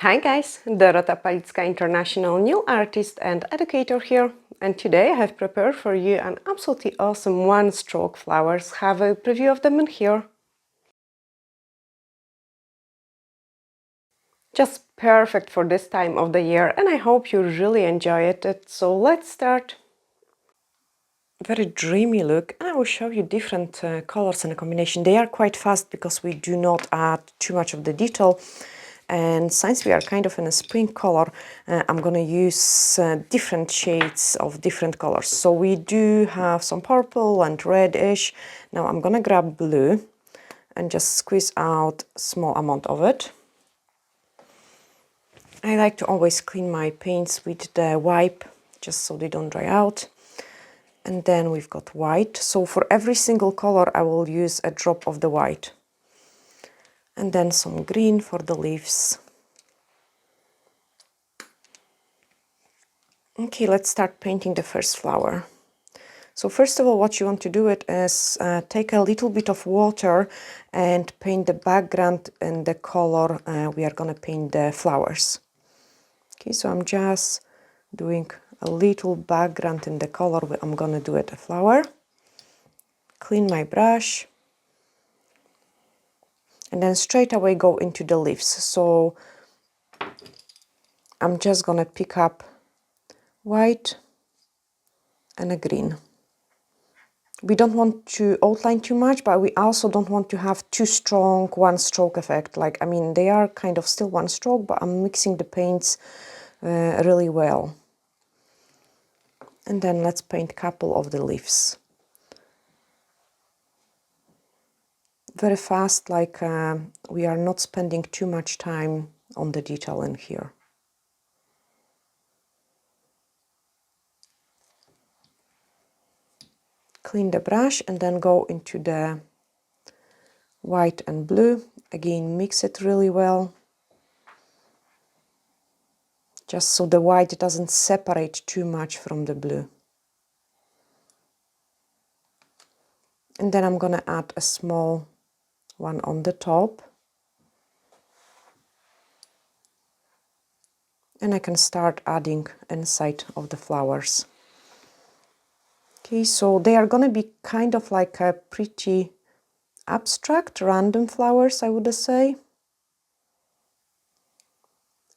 Hi guys, Dorota International nail artist and educator here, and today I have prepared for you an absolutely awesome one-stroke flowers. Have a preview of them in here. Just perfect for this time of the year, and I hope you really enjoyed it. So let's start. Very dreamy look, and I will show you different colors and a combination. They are quite fast because we do not add too much of the detail. And since we are kind of in a spring color, I'm going to use different shades of different colors. So we do have some purple and reddish. Now I'm going to grab blue and just squeeze out a small amount of it. I like to always clean my paints with the wipe, just so they don't dry out. And then we've got white. So for every single color, I will use a drop of the white. And then some green for the leaves. Okay, let's start painting the first flower. So first of all, what you want to do it is take a little bit of water and paint the background in the color we are going to paint the flowers. Okay, so I'm just doing a little background in the color I'm going to do it a flower. Clean my brush. And then straight away go into the leaves. So I'm just going to pick up white and a green. We don't want to outline too much, but we also don't want to have too strong one stroke effect. Like, I mean, they are kind of still one stroke, but I'm mixing the paints really well. And then let's paint a couple of the leaves. Very fast, like we are not spending too much time on the detail in here. Clean the brush and then go into the white and blue. Again, mix it really well. Just so the white doesn't separate too much from the blue. And then I'm going to add a small one on the top. And I can start adding inside of the flowers. Okay, so they are going to be kind of like a pretty abstract, random flowers, I would say.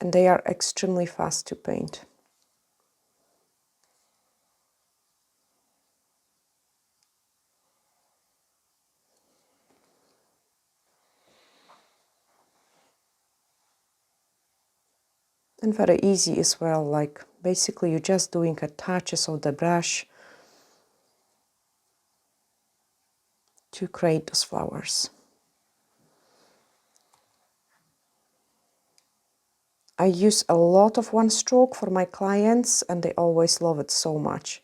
And they are extremely fast to paint. And very easy as well, like basically you're just doing a touches of the brush to create those flowers. I use a lot of one stroke for my clients and they always love it so much.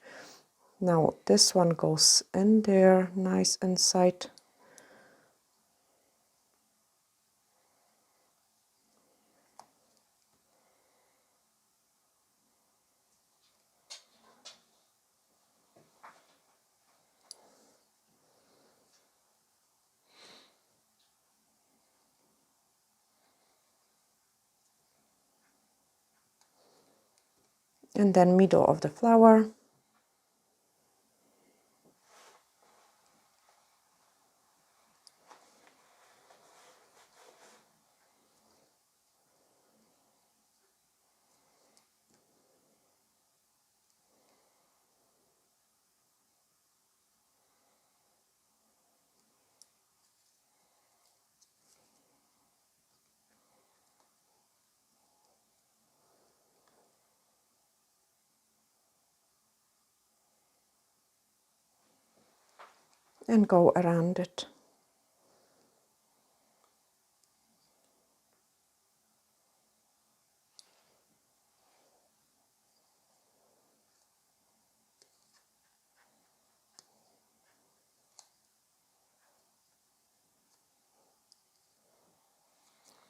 Now this one goes in there, nice inside. And then middle of the flower. And go around it.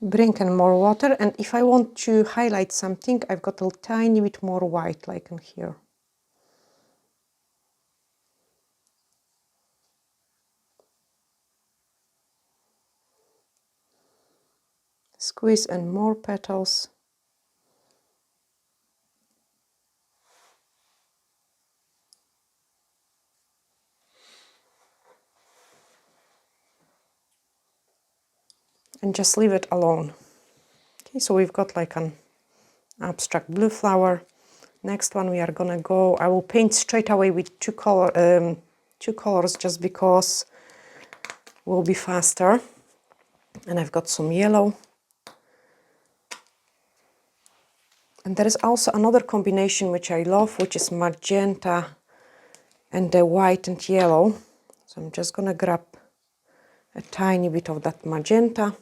Bring in more water, and if I want to highlight something, I've got a tiny bit more white, like in here. Squeeze in more petals. and just leave it alone. Okay, so we've got like an abstract blue flower. Next one we are gonna go, I will paint straight away with two colors just because will be faster. And I've got some yellow. And there is also another combination which I love, which is magenta and the white and yellow. So I'm just gonna grab a tiny bit of that magenta.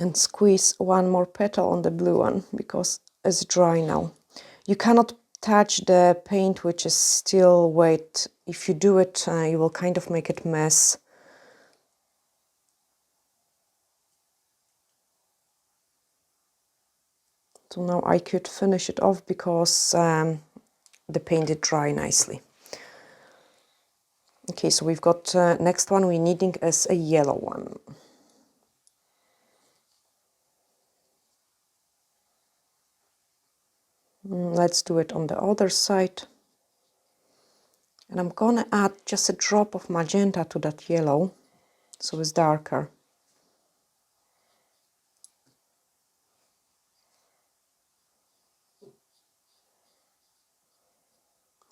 And squeeze one more petal on the blue one because it's dry now. You cannot touch the paint which is still wet. If you do it, you will kind of make it mess. So now I could finish it off because the paint did dry nicely. Okay, so we've got next one we're needing is a yellow one. Let's do it on the other side. And I'm gonna add just a drop of magenta to that yellow, so it's darker.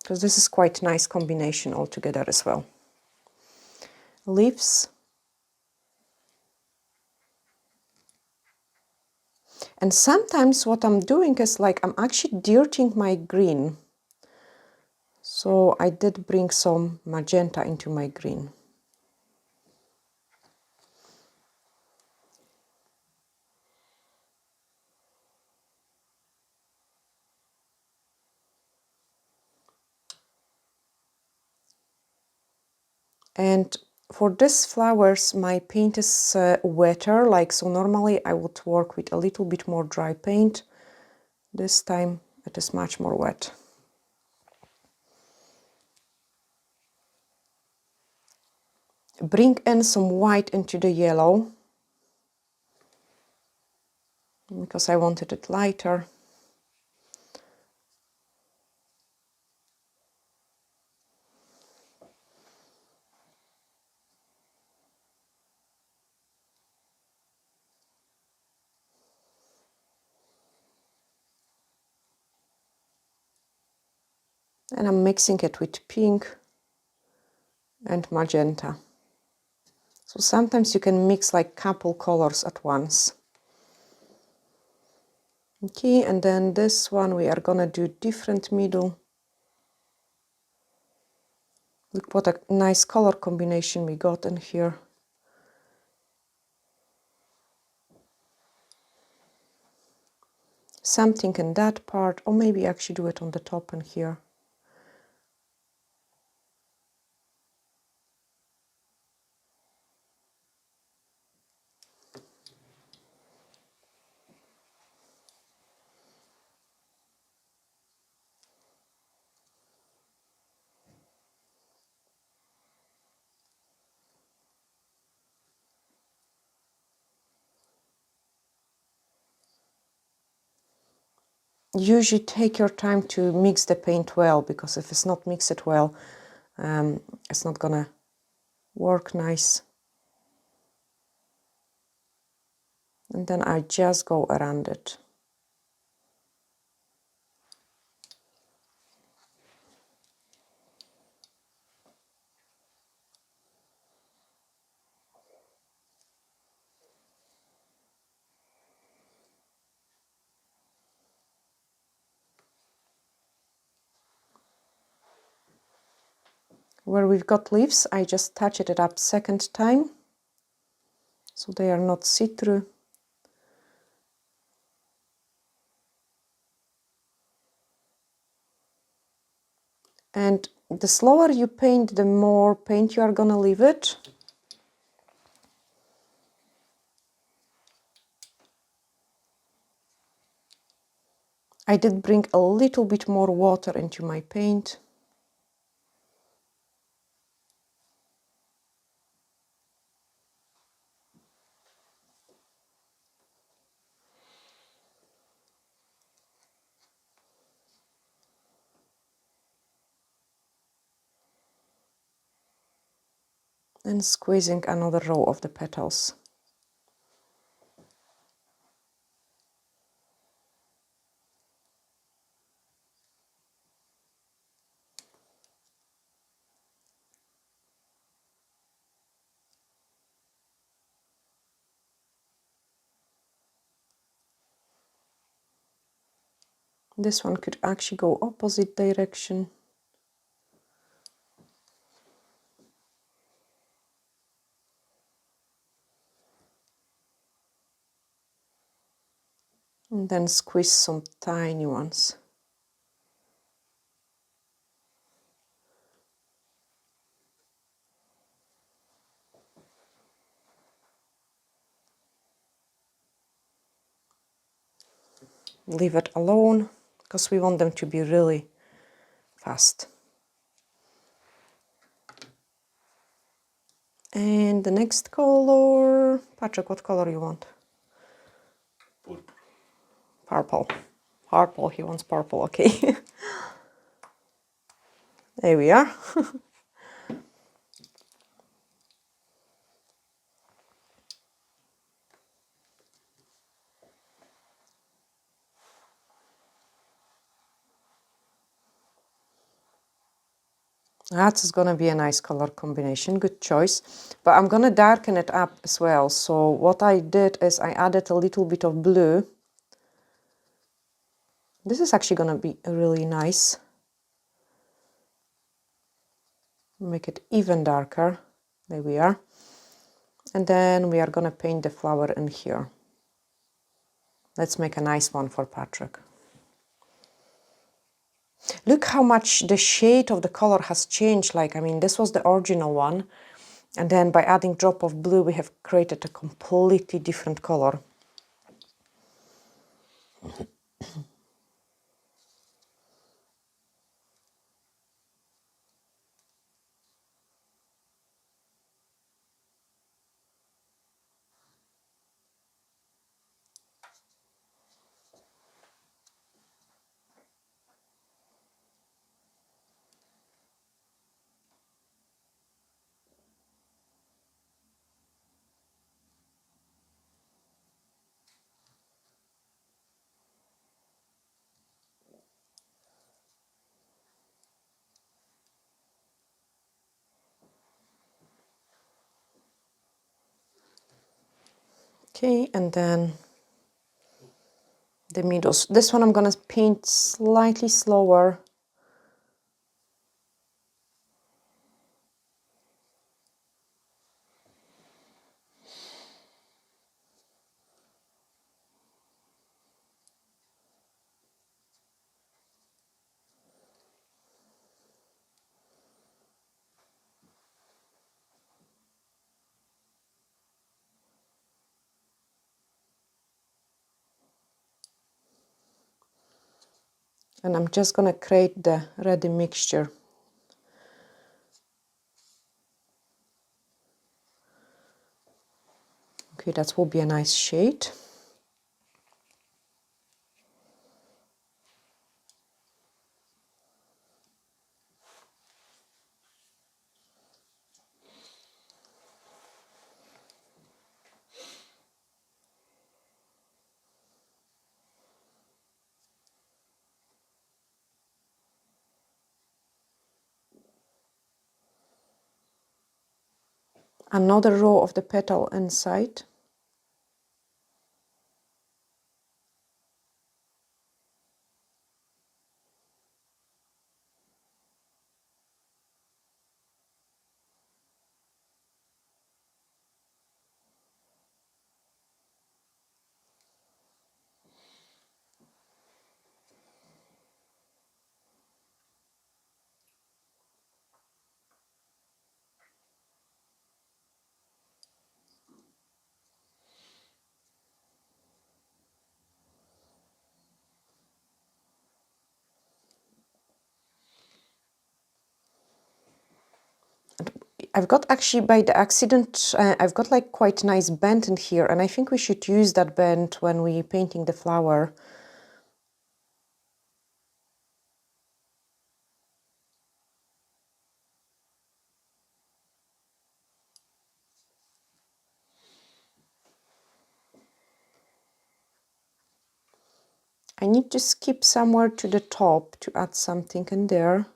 Because this is quite a nice combination altogether as well. Leaves. And sometimes what I'm doing is like I'm actually dirtying my green. So I did bring some magenta into my green. And for these flowers, my paint is wetter, like so normally I would work with a little bit more dry paint. This time it is much more wet. Bring in some white into the yellow because I wanted it lighter. And I'm mixing it with pink and magenta. So sometimes you can mix like couple colors at once. Okay, and then this one we are gonna do different middle. Look what a nice color combination we got in here. Something in that part, or maybe actually do it on the top and here. Usually take your time to mix the paint well, because if it's not mixed well, it's not gonna work nice. And then I just go around it. Where we've got leaves, I just touched it up second time, so they are not see-through. And the slower you paint, the more paint you are gonna leave it. I did bring a little bit more water into my paint. and squeezing another row of the petals. This one could actually go opposite direction. And then squeeze some tiny ones. Leave it alone because we want them to be really fast. And the next color, Patrick, what color you want? Purple. Purple. Purple, he wants purple, okay. There we are. That's gonna be a nice color combination, good choice. But I'm gonna darken it up as well. So what I did is I added a little bit of blue. This is actually gonna be really nice. Make it even darker. There we are. And then we are gonna paint the flower in here. Let's make a nice one for Patrick. Look how much the shade of the color has changed. Like, I mean, this was the original one. And then by adding drop of blue, we have created a completely different color. Okay, and then the middles. This one I'm gonna paint slightly slower. And I'm just gonna create the ready mixture. Okay, that will be a nice shade. Another row of the petal inside. I've got actually by the accident, I've got like quite nice bend in here, and I think we should use that bend when we painting the flower. I need to skip somewhere to the top to add something in there.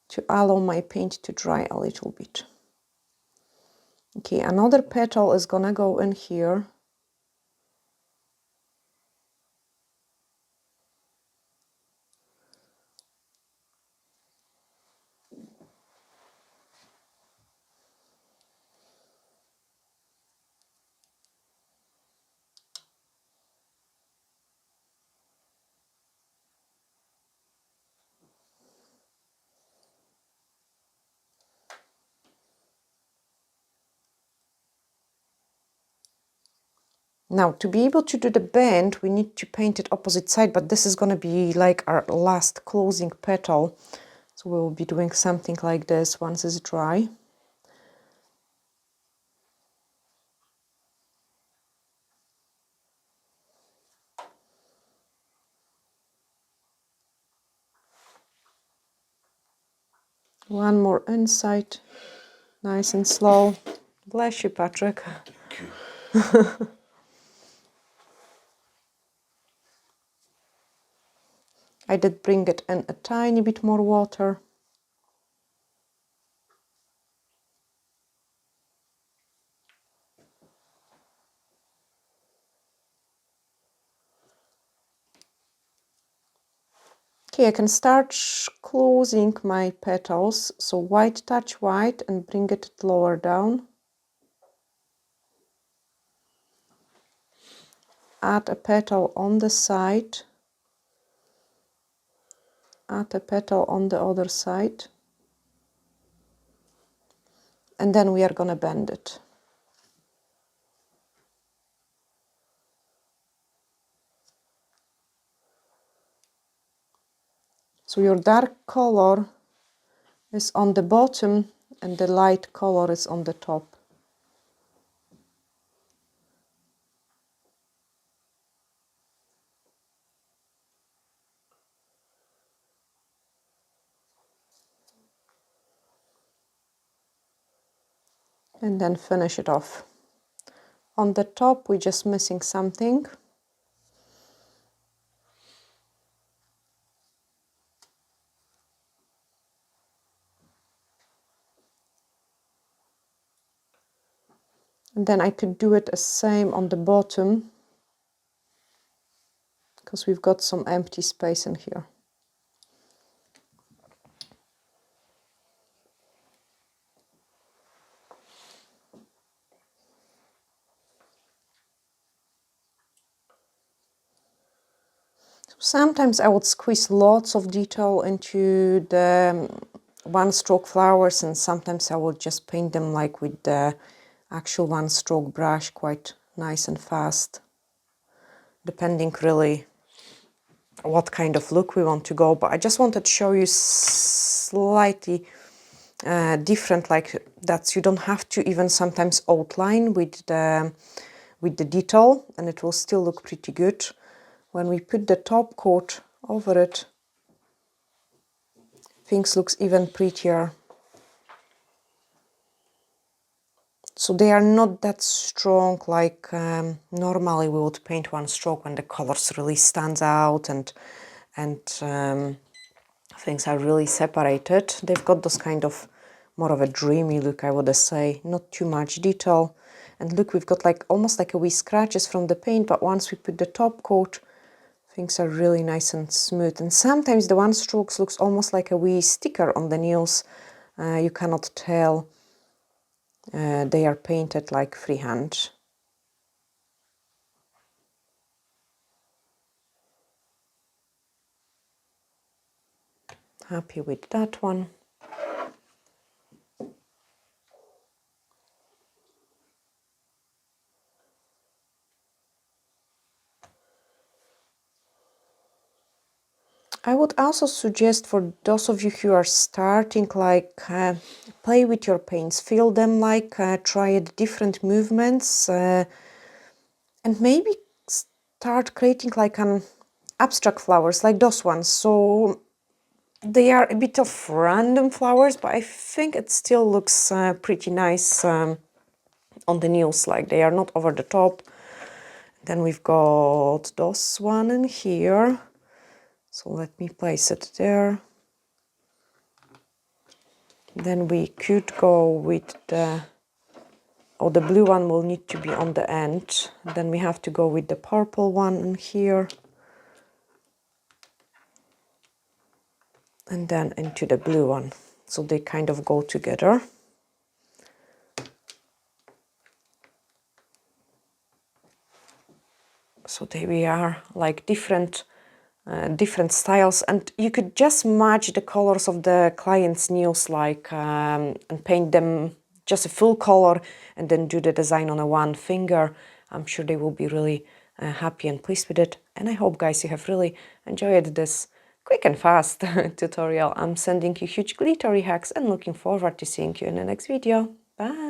To allow my paint to dry a little bit. Okay, another petal is gonna go in here. Now, to be able to do the bend, we need to paint it opposite side, but this is going to be like our last closing petal. So we will be doing something like this once it's dry. One more inside, nice and slow. Bless you, Patrick. Thank you. I did bring it in a tiny bit more water. Okay, I can start closing my petals. So white touch white and bring it lower down. Add a petal on the side. Add a petal on the other side. And then we are gonna bend it. So your dark color is on the bottom and the light color is on the top. And then finish it off. On the top, we're just missing something. And then I could do it the same on the bottom, because we've got some empty space in here. Sometimes I would squeeze lots of detail into the one-stroke flowers, and sometimes I would just paint them like with the actual one-stroke brush, quite nice and fast, depending really what kind of look we want to go. But I just wanted to show you slightly different, like that you don't have to even sometimes outline with the detail, and it will still look pretty good. When we put the top coat over it, things looks even prettier. So they are not that strong like normally we would paint one stroke when the colors really stands out and things are really separated. They've got this kind of more of a dreamy look, I would say, not too much detail. And look, we've got like almost like a wee scratches from the paint, but once we put the top coat, things are really nice and smooth. And sometimes the one strokes looks almost like a wee sticker on the nails. You cannot tell they are painted like freehand. Happy with that one. I would also suggest for those of you who are starting, like play with your paints, feel them, like try different movements, and maybe start creating like an abstract flowers like those ones. So they are a bit of random flowers, but I think it still looks pretty nice. on the nails, like they are not over the top. Then we've got this one in here. So let me place it there. Then we could go with the, oh, the blue one will need to be on the end. Then we have to go with the purple one in here. And then into the blue one. So they kind of go together. So there we are, like different styles, and you could just match the colors of the client's nails, like and paint them just a full color and then do the design on a one finger. I'm sure they will be really happy and pleased with it. And I hope, guys, you have really enjoyed this quick and fast tutorial. I'm sending you huge glittery hacks and looking forward to seeing you in the next video. Bye!